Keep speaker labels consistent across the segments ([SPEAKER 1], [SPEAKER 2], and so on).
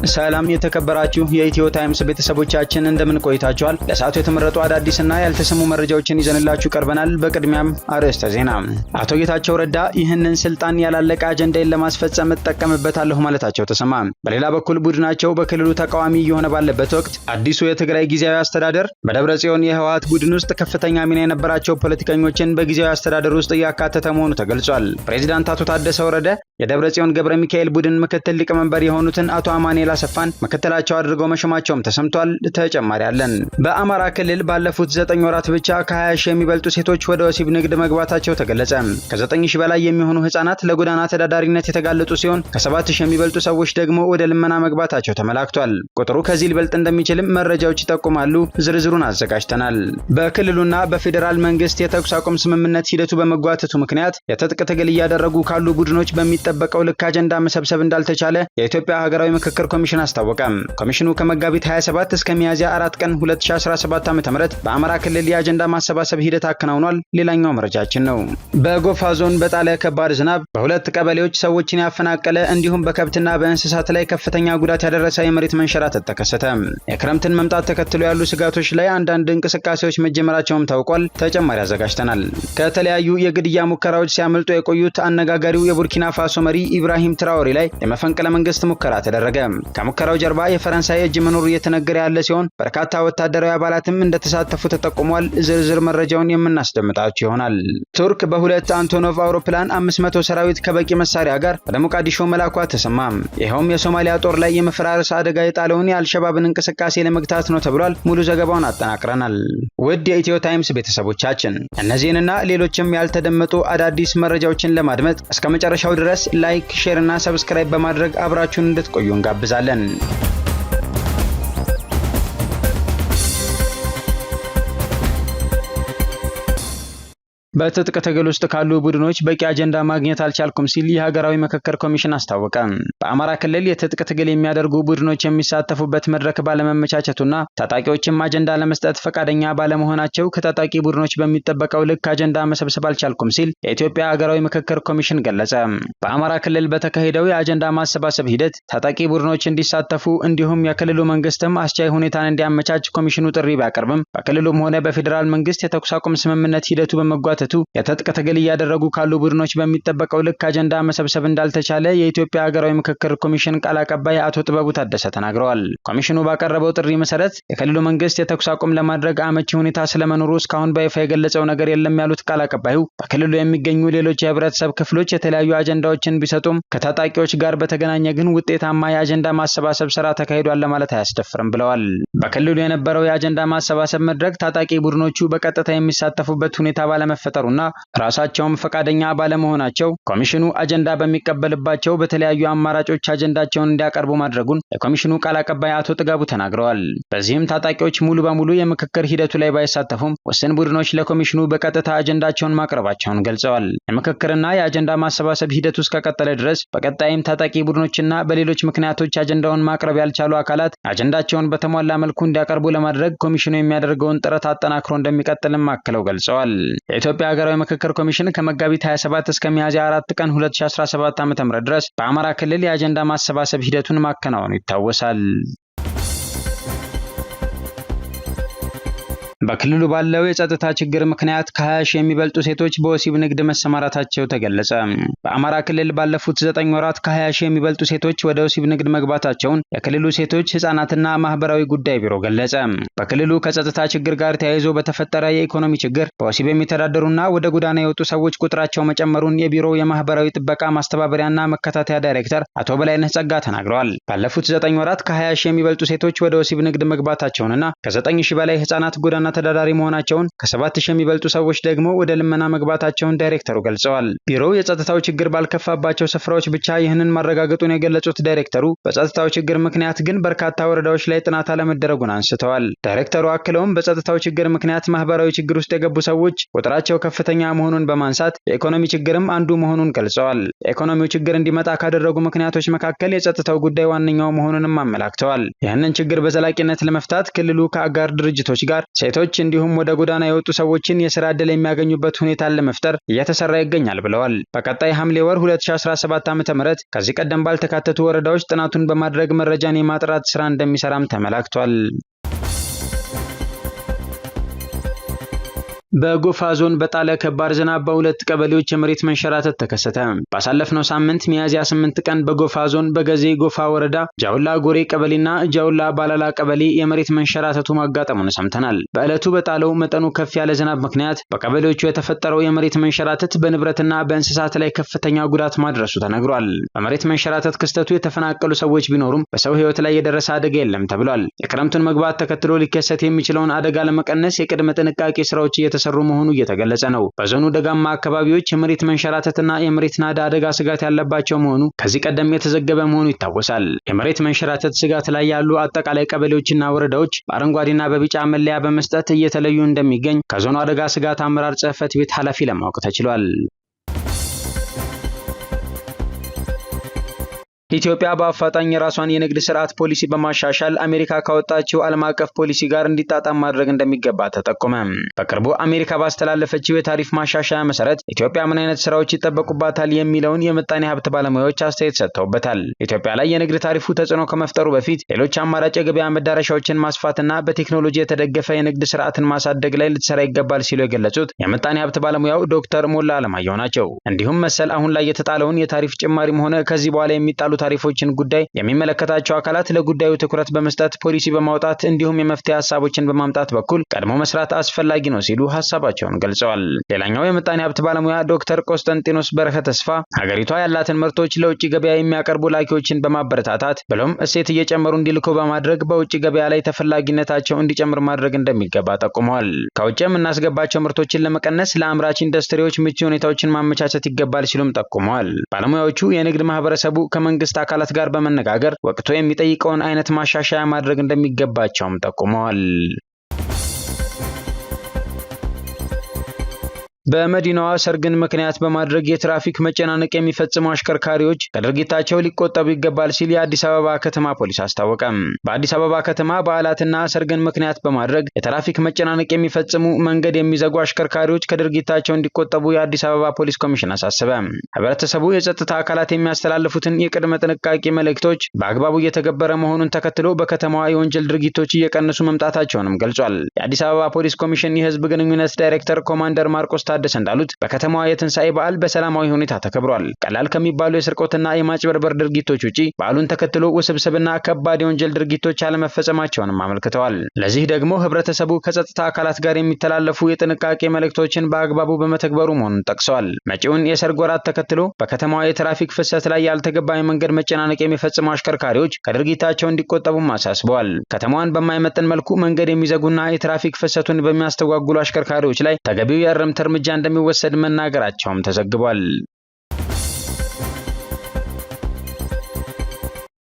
[SPEAKER 1] ሰላም የተከበራችሁ የኢትዮ ታይምስ ቤተሰቦቻችን እንደምን ቆይታችኋል? ለሰዓቱ የተመረጡ አዳዲስና ያልተሰሙ መረጃዎችን ይዘንላችሁ ቀርበናል። በቅድሚያም አርዕስተ ዜና። አቶ ጌታቸው ረዳ ይህንን ስልጣን ያላለቀ አጀንዳን ለማስፈጸም እጠቀምበታለሁ ማለታቸው ተሰማ። በሌላ በኩል ቡድናቸው በክልሉ ተቃዋሚ እየሆነ ባለበት ወቅት አዲሱ የትግራይ ጊዜያዊ አስተዳደር በደብረ ጽዮን የህወሓት ቡድን ውስጥ ከፍተኛ ሚና የነበራቸው ፖለቲከኞችን በጊዜያዊ አስተዳደር ውስጥ እያካተተ መሆኑ ተገልጿል። ፕሬዚዳንት አቶ ታደሰ ወረደ የደብረ ጽዮን ገብረ ሚካኤል ቡድን ምክትል ሊቀመንበር የሆኑትን አቶ አማኑኤል አሰፋን ምክትላቸው አድርገው መሾማቸውም ተሰምቷል። ተጨማሪ አለን። በአማራ ክልል ባለፉት 9 ወራት ብቻ ከ20 ሺህ የሚበልጡ ሴቶች ወደ ወሲብ ንግድ መግባታቸው ተገለጸ። ከ9 ሺህ በላይ የሚሆኑ ህጻናት ለጎዳና ተዳዳሪነት የተጋለጡ ሲሆን ከ7 ሺህ የሚበልጡ ሰዎች ደግሞ ወደ ልመና መግባታቸው ተመላክቷል። ቁጥሩ ከዚህ ሊበልጥ እንደሚችልም መረጃዎች ይጠቁማሉ። ዝርዝሩን አዘጋጅተናል። በክልሉና በፌዴራል መንግስት የተኩስ አቁም ስምምነት ሂደቱ በመጓተቱ ምክንያት የትጥቅ ትግል እያደረጉ ካሉ ቡድኖች በሚጠበቀው ልክ አጀንዳ መሰብሰብ እንዳልተቻለ የኢትዮጵያ ሀገራዊ ምክክር ኮሚሽን አስታወቀ። ኮሚሽኑ ከመጋቢት 27 እስከ ሚያዝያ 4 ቀን 2017 ዓ.ም በአማራ ክልል የአጀንዳ ማሰባሰብ ሂደት አከናውኗል። ሌላኛው መረጃችን ነው። በጎፋ ዞን በጣለ ከባድ ዝናብ በሁለት ቀበሌዎች ሰዎችን ያፈናቀለ እንዲሁም በከብትና በእንስሳት ላይ ከፍተኛ ጉዳት ያደረሰ የመሬት መንሸራተት ተከሰተ። የክረምትን መምጣት ተከትሎ ያሉ ስጋቶች ላይ አንዳንድ እንቅስቃሴዎች መጀመራቸውም ታውቋል። ተጨማሪ አዘጋጅተናል። ከተለያዩ የግድያ ሙከራዎች ሲያመልጡ የቆዩት አነጋጋሪው የቡርኪና ፋሶ መሪ ኢብራሂም ትራኦሬ ላይ የመፈንቅለ መንግስት ሙከራ ተደረገ። ከሙከራው ጀርባ የፈረንሳይ እጅ መኖሩ እየተነገረ ያለ ሲሆን በርካታ ወታደራዊ አባላትም እንደተሳተፉ ተጠቁሟል። ዝርዝር መረጃውን የምናስደምጣችሁ ይሆናል። ቱርክ በሁለት አንቶኖቭ አውሮፕላን 500 ሰራዊት ከበቂ መሳሪያ ጋር ወደ ሞቃዲሾ መላኳ ተሰማ። ይኸውም የሶማሊያ ጦር ላይ የመፈራረስ አደጋ የጣለውን የአልሸባብን እንቅስቃሴ ለመግታት ነው ተብሏል። ሙሉ ዘገባውን አጠናቅረናል። ውድ የኢትዮ ታይምስ ቤተሰቦቻችን እነዚህንና ሌሎችም ያልተደመጡ አዳዲስ መረጃዎችን ለማድመጥ እስከ መጨረሻው ድረስ ላይክ፣ ሼር እና ሰብስክራይብ በማድረግ አብራችሁን እንድትቆዩ እንጋብዛለን። በትጥቅ ትግል ውስጥ ካሉ ቡድኖች በቂ አጀንዳ ማግኘት አልቻልኩም ሲል የሀገራዊ ምክክር ኮሚሽን አስታወቀ። በአማራ ክልል የትጥቅ ትግል የሚያደርጉ ቡድኖች የሚሳተፉበት መድረክ ባለመመቻቸቱና ታጣቂዎችም አጀንዳ ለመስጠት ፈቃደኛ ባለመሆናቸው ከታጣቂ ቡድኖች በሚጠበቀው ልክ አጀንዳ መሰብሰብ አልቻልኩም ሲል የኢትዮጵያ ሀገራዊ ምክክር ኮሚሽን ገለጸ። በአማራ ክልል በተካሄደው የአጀንዳ ማሰባሰብ ሂደት ታጣቂ ቡድኖች እንዲሳተፉ እንዲሁም የክልሉ መንግስትም አስቻይ ሁኔታን እንዲያመቻች ኮሚሽኑ ጥሪ ቢያቀርብም በክልሉም ሆነ በፌዴራል መንግስት የተኩስ አቁም ስምምነት ሂደቱ በመጓተቱ የትጥቅ ትግል እያደረጉ ካሉ ቡድኖች በሚጠበቀው ልክ አጀንዳ መሰብሰብ እንዳልተቻለ የኢትዮጵያ ሀገራዊ ምክክር ኮሚሽን ቃል አቀባይ አቶ ጥበቡ ታደሰ ተናግረዋል። ኮሚሽኑ ባቀረበው ጥሪ መሰረት የክልሉ መንግስት የተኩስ አቁም ለማድረግ አመቺ ሁኔታ ስለመኖሩ እስካሁን በይፋ የገለጸው ነገር የለም ያሉት ቃል አቀባዩ በክልሉ የሚገኙ ሌሎች የህብረተሰብ ክፍሎች የተለያዩ አጀንዳዎችን ቢሰጡም ከታጣቂዎች ጋር በተገናኘ ግን ውጤታማ የአጀንዳ ማሰባሰብ ስራ ተካሂዷል ለማለት አያስደፍርም ብለዋል። በክልሉ የነበረው የአጀንዳ ማሰባሰብ መድረክ ታጣቂ ቡድኖቹ በቀጥታ የሚሳተፉበት ሁኔታ ባለመፈጠሩና ራሳቸውም ፈቃደኛ ባለመሆናቸው ኮሚሽኑ አጀንዳ በሚቀበልባቸው በተለያዩ አማራጮች አጀንዳቸውን እንዲያቀርቡ ማድረጉን የኮሚሽኑ ቃል አቀባይ አቶ ጥጋቡ ተናግረዋል። በዚህም ታጣቂዎች ሙሉ በሙሉ የምክክር ሂደቱ ላይ ባይሳተፉም ውስን ቡድኖች ለኮሚሽኑ በቀጥታ አጀንዳቸውን ማቅረባቸውን ገልጸዋል። የምክክርና የአጀንዳ ማሰባሰብ ሂደቱ እስከቀጠለ ድረስ በቀጣይም ታጣቂ ቡድኖችና በሌሎች ምክንያቶች አጀንዳውን ማቅረብ ያልቻሉ አካላት አጀንዳቸውን በተሟላ መልኩ እንዲያቀርቡ ለማድረግ ኮሚሽኑ የሚያደርገውን ጥረት አጠናክሮ እንደሚቀጥልም አክለው ገልጸዋል። የኢትዮጵያ ሀገራዊ ምክክር ኮሚሽን ከመጋቢት 27 እስከ ሚያዝያ 4 ቀን 2017 ዓ.ም ድረስ በአማራ ክልል የአጀንዳ ማሰባሰብ ሂደቱን ማከናወኑ ይታወሳል። በክልሉ ባለው የጸጥታ ችግር ምክንያት ከ20 ሺህ የሚበልጡ ሴቶች በወሲብ ንግድ መሰማራታቸው ተገለጸ። በአማራ ክልል ባለፉት 9 ወራት ከ20 ሺህ የሚበልጡ ሴቶች ወደ ወሲብ ንግድ መግባታቸውን የክልሉ ሴቶች ህጻናትና ማህበራዊ ጉዳይ ቢሮ ገለጸ። በክልሉ ከጸጥታ ችግር ጋር ተያይዞ በተፈጠረ የኢኮኖሚ ችግር በወሲብ የሚተዳደሩና ወደ ጎዳና የወጡ ሰዎች ቁጥራቸው መጨመሩን የቢሮው የማህበራዊ ጥበቃ ማስተባበሪያና መከታተያ ዳይሬክተር አቶ በላይነህ ጸጋ ተናግረዋል። ባለፉት 9 ወራት ከ20 ሺህ የሚበልጡ ሴቶች ወደ ወሲብ ንግድ መግባታቸውንና ከ9 ሺህ በላይ ህጻናት ጎዳና ተዳዳሪ መሆናቸውን ከ7 ሺህ የሚበልጡ ሰዎች ደግሞ ወደ ልመና መግባታቸውን ዳይሬክተሩ ገልጸዋል። ቢሮው የጸጥታው ችግር ባልከፋባቸው ስፍራዎች ብቻ ይህንን ማረጋገጡን የገለጹት ዳይሬክተሩ በጸጥታው ችግር ምክንያት ግን በርካታ ወረዳዎች ላይ ጥናት አለመደረጉን አንስተዋል። ዳይሬክተሩ አክለውም በጸጥታው ችግር ምክንያት ማህበራዊ ችግር ውስጥ የገቡ ሰዎች ቁጥራቸው ከፍተኛ መሆኑን በማንሳት የኢኮኖሚ ችግርም አንዱ መሆኑን ገልጸዋል። የኢኮኖሚው ችግር እንዲመጣ ካደረጉ ምክንያቶች መካከል የጸጥታው ጉዳይ ዋነኛው መሆኑንም አመላክተዋል። ይህንን ችግር በዘላቂነት ለመፍታት ክልሉ ከአጋር ድርጅቶች ጋር ሴቶች ሴቶች እንዲሁም ወደ ጎዳና የወጡ ሰዎችን የስራ ዕድል የሚያገኙበት ሁኔታን ለመፍጠር እየተሰራ ይገኛል ብለዋል። በቀጣይ ሐምሌ ወር 2017 ዓ.ም ከዚህ ቀደም ባልተካተቱ ወረዳዎች ጥናቱን በማድረግ መረጃን የማጥራት ስራ እንደሚሰራም ተመላክቷል። በጎፋ ዞን በጣለ ከባድ ዝናብ በሁለት ቀበሌዎች የመሬት መንሸራተት ተከሰተ። ባሳለፍነው ሳምንት ሚያዝያ 8 ቀን በጎፋ ዞን በገዜ ጎፋ ወረዳ ጃውላ ጎሬ ቀበሌና ጃውላ ባላላ ቀበሌ የመሬት መንሸራተቱ ማጋጠሙን ሰምተናል። በዕለቱ በጣለው መጠኑ ከፍ ያለ ዝናብ ምክንያት በቀበሌዎቹ የተፈጠረው የመሬት መንሸራተት በንብረትና በእንስሳት ላይ ከፍተኛ ጉዳት ማድረሱ ተነግሯል። በመሬት መንሸራተት ክስተቱ የተፈናቀሉ ሰዎች ቢኖሩም በሰው ሕይወት ላይ የደረሰ አደጋ የለም ተብሏል። የክረምቱን መግባት ተከትሎ ሊከሰት የሚችለውን አደጋ ለመቀነስ የቅድመ ጥንቃቄ ስራዎች እየተሰሩ መሆኑ እየተገለጸ ነው። በዞኑ ደጋማ አካባቢዎች የመሬት መንሸራተትና የመሬት ናዳ አደጋ ስጋት ያለባቸው መሆኑ ከዚህ ቀደም የተዘገበ መሆኑ ይታወሳል። የመሬት መንሸራተት ስጋት ላይ ያሉ አጠቃላይ ቀበሌዎችና ወረዳዎች በአረንጓዴና በቢጫ መለያ በመስጠት እየተለዩ እንደሚገኝ ከዞኑ አደጋ ስጋት አመራር ጽሕፈት ቤት ኃላፊ ለማወቅ ተችሏል። ኢትዮጵያ በአፋጣኝ የራሷን የንግድ ስርዓት ፖሊሲ በማሻሻል አሜሪካ ካወጣችው ዓለም አቀፍ ፖሊሲ ጋር እንዲጣጣም ማድረግ እንደሚገባ ተጠቆመ። በቅርቡ አሜሪካ ባስተላለፈችው የታሪፍ ማሻሻያ መሰረት ኢትዮጵያ ምን አይነት ስራዎች ይጠበቁባታል የሚለውን የምጣኔ ሀብት ባለሙያዎች አስተያየት ሰጥተውበታል። ኢትዮጵያ ላይ የንግድ ታሪፉ ተጽዕኖ ከመፍጠሩ በፊት ሌሎች አማራጭ የገበያ መዳረሻዎችን ማስፋትና በቴክኖሎጂ የተደገፈ የንግድ ስርዓትን ማሳደግ ላይ ልትሰራ ይገባል ሲሉ የገለጹት የምጣኔ ሀብት ባለሙያው ዶክተር ሞላ አለማየሁ ናቸው። እንዲሁም መሰል አሁን ላይ የተጣለውን የታሪፍ ጭማሪም ሆነ ከዚህ በኋላ የሚጣሉ ታሪፎችን ጉዳይ የሚመለከታቸው አካላት ለጉዳዩ ትኩረት በመስጠት ፖሊሲ በማውጣት እንዲሁም የመፍትሄ ሀሳቦችን በማምጣት በኩል ቀድሞ መስራት አስፈላጊ ነው ሲሉ ሀሳባቸውን ገልጸዋል። ሌላኛው የምጣኔ ሀብት ባለሙያ ዶክተር ቆስጠንጢኖስ በረከ ተስፋ ሀገሪቷ ያላትን ምርቶች ለውጭ ገበያ የሚያቀርቡ ላኪዎችን በማበረታታት ብሎም እሴት እየጨመሩ እንዲልኩ በማድረግ በውጭ ገበያ ላይ ተፈላጊነታቸው እንዲጨምር ማድረግ እንደሚገባ ጠቁመዋል። ከውጭ የምናስገባቸው ምርቶችን ለመቀነስ ለአምራች ኢንዱስትሪዎች ምቹ ሁኔታዎችን ማመቻቸት ይገባል ሲሉም ጠቁመዋል። ባለሙያዎቹ የንግድ ማህበረሰቡ ከመንግስት አካላት ጋር በመነጋገር ወቅቱ የሚጠይቀውን አይነት ማሻሻያ ማድረግ እንደሚገባቸውም ጠቁመዋል። በመዲናዋ ሰርግን ምክንያት በማድረግ የትራፊክ መጨናነቅ የሚፈጽሙ አሽከርካሪዎች ከድርጊታቸው ሊቆጠቡ ይገባል ሲል የአዲስ አበባ ከተማ ፖሊስ አስታወቀ። በአዲስ አበባ ከተማ በዓላትና ሰርግን ምክንያት በማድረግ የትራፊክ መጨናነቅ የሚፈጽሙ መንገድ የሚዘጉ አሽከርካሪዎች ከድርጊታቸው እንዲቆጠቡ የአዲስ አበባ ፖሊስ ኮሚሽን አሳሰበ። ህብረተሰቡ የጸጥታ አካላት የሚያስተላልፉትን የቅድመ ጥንቃቄ መልእክቶች በአግባቡ እየተገበረ መሆኑን ተከትሎ በከተማዋ የወንጀል ድርጊቶች እየቀነሱ መምጣታቸውንም ገልጿል። የአዲስ አበባ ፖሊስ ኮሚሽን የህዝብ ግንኙነት ዳይሬክተር ኮማንደር ማርቆስ ታደሰ እንዳሉት በከተማዋ የትንሳኤ በዓል በሰላማዊ ሁኔታ ተከብሯል። ቀላል ከሚባሉ የስርቆትና የማጭበርበር ድርጊቶች ውጪ በዓሉን ተከትሎ ውስብስብና ከባድ የወንጀል ድርጊቶች አለመፈጸማቸውንም አመልክተዋል። ለዚህ ደግሞ ህብረተሰቡ ከጸጥታ አካላት ጋር የሚተላለፉ የጥንቃቄ መልእክቶችን በአግባቡ በመተግበሩ መሆኑን ጠቅሰዋል። መጪውን የሰርግ ወራት ተከትሎ በከተማዋ የትራፊክ ፍሰት ላይ ያልተገባ የመንገድ መጨናነቅ የሚፈጽሙ አሽከርካሪዎች ከድርጊታቸው እንዲቆጠቡም አሳስበዋል። ከተማዋን በማይመጥን መልኩ መንገድ የሚዘጉና የትራፊክ ፍሰቱን በሚያስተጓጉሉ አሽከርካሪዎች ላይ ተገቢው የእርምት እርምጃ እንደሚወሰድ መናገራቸውም ተዘግቧል።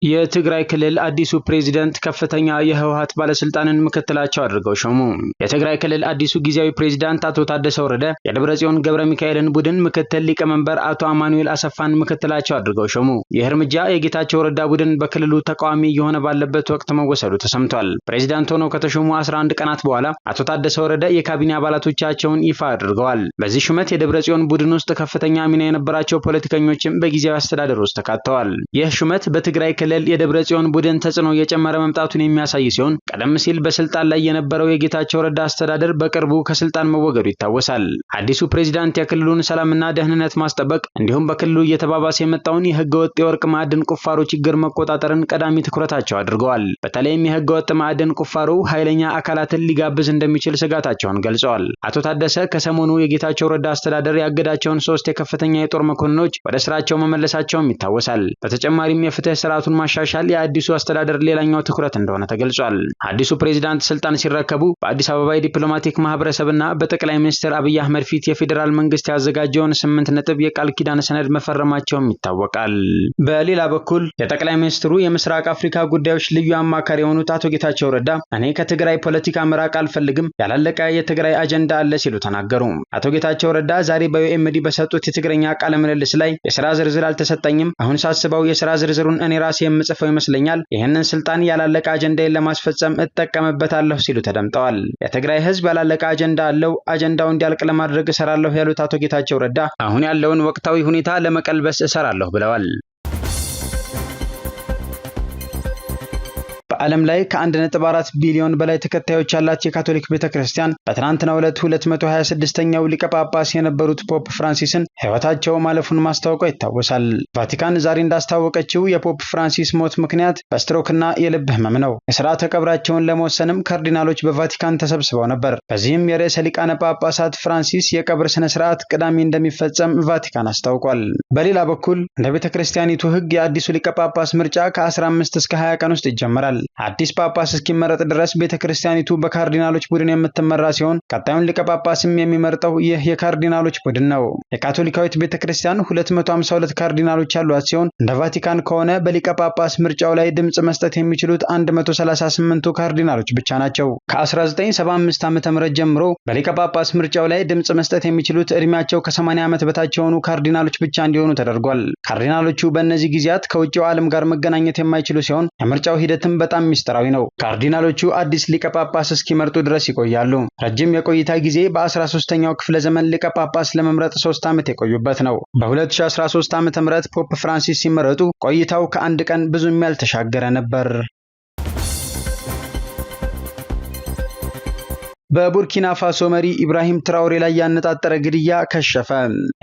[SPEAKER 1] የትግራይ ክልል አዲሱ ፕሬዝዳንት ከፍተኛ የህወሓት ባለስልጣንን ምክትላቸው አድርገው ሾሙ። የትግራይ ክልል አዲሱ ጊዜያዊ ፕሬዝዳንት አቶ ታደሰ ወረደ የደብረጽዮን ገብረ ሚካኤልን ቡድን ምክትል ሊቀመንበር አቶ አማኑኤል አሰፋን ምክትላቸው አድርገው ሾሙ። ይህ እርምጃ የጌታቸው ረዳ ቡድን በክልሉ ተቃዋሚ እየሆነ ባለበት ወቅት መወሰዱ ተሰምቷል። ፕሬዝዳንት ሆነው ከተሾሙ 11 ቀናት በኋላ አቶ ታደሰ ወረደ የካቢኔ አባላቶቻቸውን ይፋ አድርገዋል። በዚህ ሹመት የደብረጽዮን ቡድን ውስጥ ከፍተኛ ሚና የነበራቸው ፖለቲከኞችም በጊዜያዊ አስተዳደር ውስጥ ተካተዋል። ይህ ሹመት በትግራይ ክልል የደብረጽዮን ቡድን ተጽዕኖ እየጨመረ መምጣቱን የሚያሳይ ሲሆን ቀደም ሲል በስልጣን ላይ የነበረው የጌታቸው ረዳ አስተዳደር በቅርቡ ከስልጣን መወገዱ ይታወሳል። አዲሱ ፕሬዝዳንት የክልሉን ሰላምና ደህንነት ማስጠበቅ እንዲሁም በክልሉ እየተባባሰ የመጣውን የህገወጥ የወርቅ ማዕድን ቁፋሮ ችግር መቆጣጠርን ቀዳሚ ትኩረታቸው አድርገዋል። በተለይም የህገወጥ ማዕድን ቁፋሮ ኃይለኛ አካላትን ሊጋብዝ እንደሚችል ስጋታቸውን ገልጸዋል። አቶ ታደሰ ከሰሞኑ የጌታቸው ረዳ አስተዳደር ያገዳቸውን 3 የከፍተኛ የጦር መኮንኖች ወደ ስራቸው መመለሳቸውም ይታወሳል። በተጨማሪም የፍትህ ስርዓቱን ማሻሻል የአዲሱ አስተዳደር ሌላኛው ትኩረት እንደሆነ ተገልጿል። አዲሱ ፕሬዝዳንት ስልጣን ሲረከቡ በአዲስ አበባ የዲፕሎማቲክ ማህበረሰብና በጠቅላይ ሚኒስትር አብይ አህመድ ፊት የፌዴራል መንግስት ያዘጋጀውን 8 ነጥብ የቃል ኪዳን ሰነድ መፈረማቸውም ይታወቃል። በሌላ በኩል የጠቅላይ ሚኒስትሩ የምስራቅ አፍሪካ ጉዳዮች ልዩ አማካሪ የሆኑት አቶ ጌታቸው ረዳ እኔ ከትግራይ ፖለቲካ መራቅ አልፈልግም፣ ያላለቀ የትግራይ አጀንዳ አለ ሲሉ ተናገሩ። አቶ ጌታቸው ረዳ ዛሬ በዩኤምዲ በሰጡት የትግረኛ ቃለ ምልልስ ላይ የስራ ዝርዝር አልተሰጠኝም፣ አሁን ሳስበው የስራ ዝርዝሩን እኔ ራሴ የምጽፈው ይመስለኛል። ይህንን ስልጣን ያላለቀ አጀንዳዬን ለማስፈጸም እጠቀምበታለሁ ሲሉ ተደምጠዋል። የትግራይ ህዝብ ያላለቀ አጀንዳ አለው። አጀንዳው እንዲያልቅ ለማድረግ እሰራለሁ ያሉት አቶ ጌታቸው ረዳ አሁን ያለውን ወቅታዊ ሁኔታ ለመቀልበስ እሰራለሁ ብለዋል። በዓለም ላይ ከ1.4 ቢሊዮን በላይ ተከታዮች ያላት የካቶሊክ ቤተክርስቲያን በትናንትናው ዕለት 226ኛው ሊቀ ጳጳስ የነበሩት ፖፕ ፍራንሲስን ሕይወታቸው ማለፉን ማስታወቋ ይታወሳል። ቫቲካን ዛሬ እንዳስታወቀችው የፖፕ ፍራንሲስ ሞት ምክንያት በስትሮክና የልብ ህመም ነው። የሥርዓተ ቀብራቸውን ለመወሰንም ካርዲናሎች በቫቲካን ተሰብስበው ነበር። በዚህም የርዕሰ ሊቃነ ጳጳሳት ፍራንሲስ የቀብር ስነ ስርዓት ቅዳሜ እንደሚፈጸም ቫቲካን አስታውቋል። በሌላ በኩል እንደ ቤተክርስቲያኒቱ ህግ የአዲሱ ሊቀ ጳጳስ ምርጫ ከ15 እስከ 20 ቀን ውስጥ ይጀመራል። አዲስ ጳጳስ እስኪመረጥ ድረስ ቤተክርስቲያኒቱ በካርዲናሎች ቡድን የምትመራ ሲሆን ቀጣዩን ሊቀ ጳጳስም የሚመርጠው ይህ የካርዲናሎች ቡድን ነው። የካቶሊካዊት ቤተክርስቲያን 252 ካርዲናሎች ያሏት ሲሆን እንደ ቫቲካን ከሆነ በሊቀ ጳጳስ ምርጫው ላይ ድምጽ መስጠት የሚችሉት 138ቱ ካርዲናሎች ብቻ ናቸው። ከ1975 ዓ.ም ጀምሮ በሊቀ ጳጳስ ምርጫው ላይ ድምጽ መስጠት የሚችሉት እድሜያቸው ከ80 ዓመት በታች የሆኑ ካርዲናሎች ብቻ እንዲሆኑ ተደርጓል። ካርዲናሎቹ በእነዚህ ጊዜያት ከውጭው ዓለም ጋር መገናኘት የማይችሉ ሲሆን የምርጫው ሂደትም በጣም ሚስጥራዊ ነው። ካርዲናሎቹ አዲስ ሊቀ ጳጳስ እስኪመርጡ ድረስ ይቆያሉ። ረጅም የቆይታ ጊዜ በ13ኛው ክፍለ ዘመን ሊቀ ጳጳስ ለመምረጥ 3 ዓመት የቆዩበት ነው። በ2013 ዓ.ም ፖፕ ፍራንሲስ ሲመረጡ ቆይታው ከአንድ ቀን ብዙም ያልተሻገረ ነበር። በቡርኪና ፋሶ መሪ ኢብራሂም ትራውሬ ላይ ያነጣጠረ ግድያ ከሸፈ።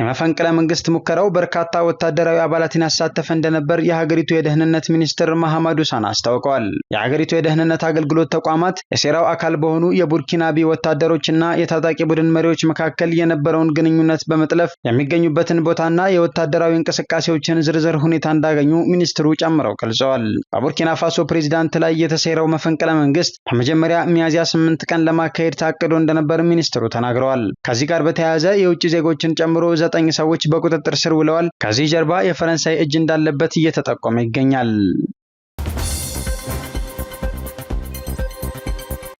[SPEAKER 1] የመፈንቅለ መንግስት ሙከራው በርካታ ወታደራዊ አባላትን ያሳተፈ እንደነበር የሀገሪቱ የደህንነት ሚኒስትር መሐመዱ ሳና አስታውቀዋል። የሀገሪቱ የደህንነት አገልግሎት ተቋማት የሴራው አካል በሆኑ የቡርኪናቢ ወታደሮችና የታጣቂ ቡድን መሪዎች መካከል የነበረውን ግንኙነት በመጥለፍ የሚገኙበትን ቦታና የወታደራዊ እንቅስቃሴዎችን ዝርዝር ሁኔታ እንዳገኙ ሚኒስትሩ ጨምረው ገልጸዋል። በቡርኪና ፋሶ ፕሬዝዳንት ላይ የተሴረው መፈንቅለ መንግስት በመጀመሪያ ሚያዝያ 8 ቀን ለማካሄድ ታቅዶ እንደነበር ሚኒስትሩ ተናግረዋል። ከዚህ ጋር በተያያዘ የውጭ ዜጎችን ጨምሮ 9 ሰዎች በቁጥጥር ስር ውለዋል። ከዚህ ጀርባ የፈረንሳይ እጅ እንዳለበት እየተጠቆመ ይገኛል።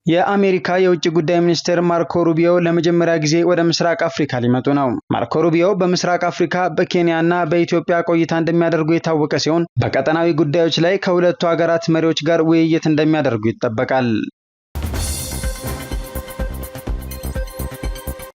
[SPEAKER 1] የአሜሪካ የውጭ ጉዳይ ሚኒስትር ማርኮ ሩቢዮ ለመጀመሪያ ጊዜ ወደ ምስራቅ አፍሪካ ሊመጡ ነው። ማርኮ ሩቢዮ በምስራቅ አፍሪካ በኬንያ እና በኢትዮጵያ ቆይታ እንደሚያደርጉ የታወቀ ሲሆን በቀጠናዊ ጉዳዮች ላይ ከሁለቱ ሀገራት መሪዎች ጋር ውይይት እንደሚያደርጉ ይጠበቃል።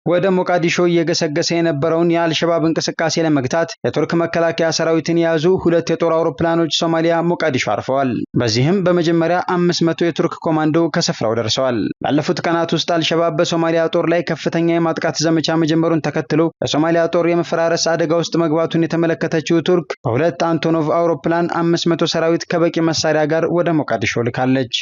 [SPEAKER 1] ወደ ሞቃዲሾ እየገሰገሰ የነበረውን የአልሸባብ እንቅስቃሴ ለመግታት የቱርክ መከላከያ ሰራዊትን የያዙ 2 የጦር አውሮፕላኖች ሶማሊያ ሞቃዲሾ አርፈዋል። በዚህም በመጀመሪያ 500 የቱርክ ኮማንዶ ከስፍራው ደርሰዋል። ባለፉት ቀናት ውስጥ አልሸባብ በሶማሊያ ጦር ላይ ከፍተኛ የማጥቃት ዘመቻ መጀመሩን ተከትሎ የሶማሊያ ጦር የመፈራረስ አደጋ ውስጥ መግባቱን የተመለከተችው ቱርክ በ2 አንቶኖቭ አውሮፕላን 500 ሰራዊት ከበቂ መሳሪያ ጋር ወደ ሞቃዲሾ ልካለች።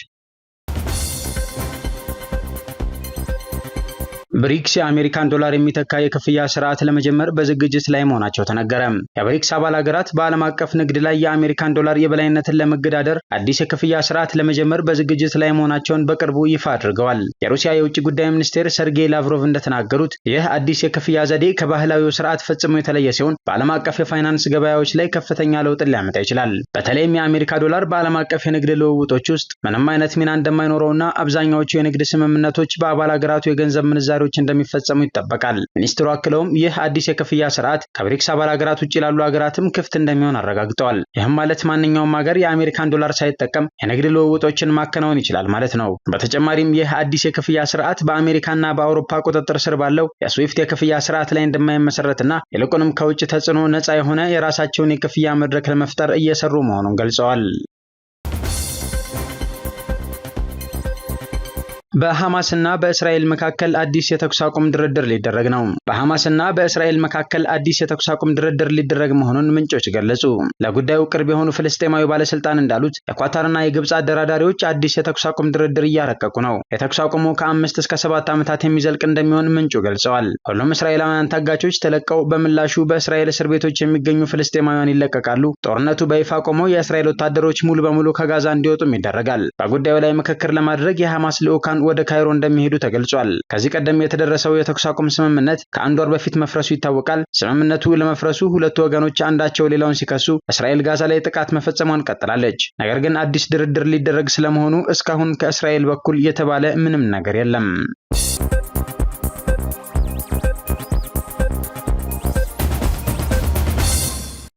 [SPEAKER 1] ብሪክስ የአሜሪካን ዶላር የሚተካ የክፍያ ስርዓት ለመጀመር በዝግጅት ላይ መሆናቸው ተነገረ። የብሪክስ አባል ሀገራት በዓለም አቀፍ ንግድ ላይ የአሜሪካን ዶላር የበላይነትን ለመገዳደር አዲስ የክፍያ ስርዓት ለመጀመር በዝግጅት ላይ መሆናቸውን በቅርቡ ይፋ አድርገዋል። የሩሲያ የውጭ ጉዳይ ሚኒስቴር ሰርጌይ ላቭሮቭ እንደተናገሩት ይህ አዲስ የክፍያ ዘዴ ከባህላዊው ስርዓት ፈጽሞ የተለየ ሲሆን በዓለም አቀፍ የፋይናንስ ገበያዎች ላይ ከፍተኛ ለውጥን ሊያመጣ ይችላል። በተለይም የአሜሪካ ዶላር በዓለም አቀፍ የንግድ ልውውጦች ውስጥ ምንም አይነት ሚና እንደማይኖረውና አብዛኛዎቹ የንግድ ስምምነቶች በአባል ሀገራቱ የገንዘብ ምንዛሪ እንደሚፈጸሙ ይጠበቃል። ሚኒስትሩ አክለውም ይህ አዲስ የክፍያ ስርዓት ከብሪክስ አባል ሀገራት ውጭ ላሉ ሀገራትም ክፍት እንደሚሆን አረጋግጠዋል። ይህም ማለት ማንኛውም ሀገር የአሜሪካን ዶላር ሳይጠቀም የንግድ ልውውጦችን ማከናወን ይችላል ማለት ነው። በተጨማሪም ይህ አዲስ የክፍያ ስርዓት በአሜሪካና በአውሮፓ ቁጥጥር ስር ባለው የስዊፍት የክፍያ ስርዓት ላይ እንደማይመሰረትና ይልቁንም ከውጭ ተጽዕኖ ነፃ የሆነ የራሳቸውን የክፍያ መድረክ ለመፍጠር እየሰሩ መሆኑን ገልጸዋል። በሐማስና በእስራኤል መካከል አዲስ የተኩስ አቁም ድርድር ሊደረግ ነው። በሐማስና በእስራኤል መካከል አዲስ የተኩስ አቁም ድርድር ሊደረግ መሆኑን ምንጮች ገለጹ። ለጉዳዩ ቅርብ የሆኑ ፍልስጤማዊ ባለስልጣን እንዳሉት የኳታርና የግብጽ አደራዳሪዎች አዲስ የተኩስ አቁም ድርድር እያረቀቁ ነው። የተኩስ አቁሙ ከ5 እስከ 7 ዓመታት የሚዘልቅ እንደሚሆን ምንጩ ገልጸዋል። ሁሉም እስራኤላውያን ታጋቾች ተለቀው በምላሹ በእስራኤል እስር ቤቶች የሚገኙ ፍልስጤማውያን ይለቀቃሉ። ጦርነቱ በይፋ ቆመው የእስራኤል ወታደሮች ሙሉ በሙሉ ከጋዛ እንዲወጡም ይደረጋል። በጉዳዩ ላይ ምክክር ለማድረግ የሐማስ ልዑካን ወደ ካይሮ እንደሚሄዱ ተገልጿል። ከዚህ ቀደም የተደረሰው የተኩስ አቁም ስምምነት ከ1 ወር በፊት መፍረሱ ይታወቃል። ስምምነቱ ለመፍረሱ ሁለቱ ወገኖች አንዳቸው ሌላውን ሲከሱ እስራኤል ጋዛ ላይ ጥቃት መፈጸሟን ቀጥላለች። ነገር ግን አዲስ ድርድር ሊደረግ ስለመሆኑ እስካሁን ከእስራኤል በኩል የተባለ ምንም ነገር የለም።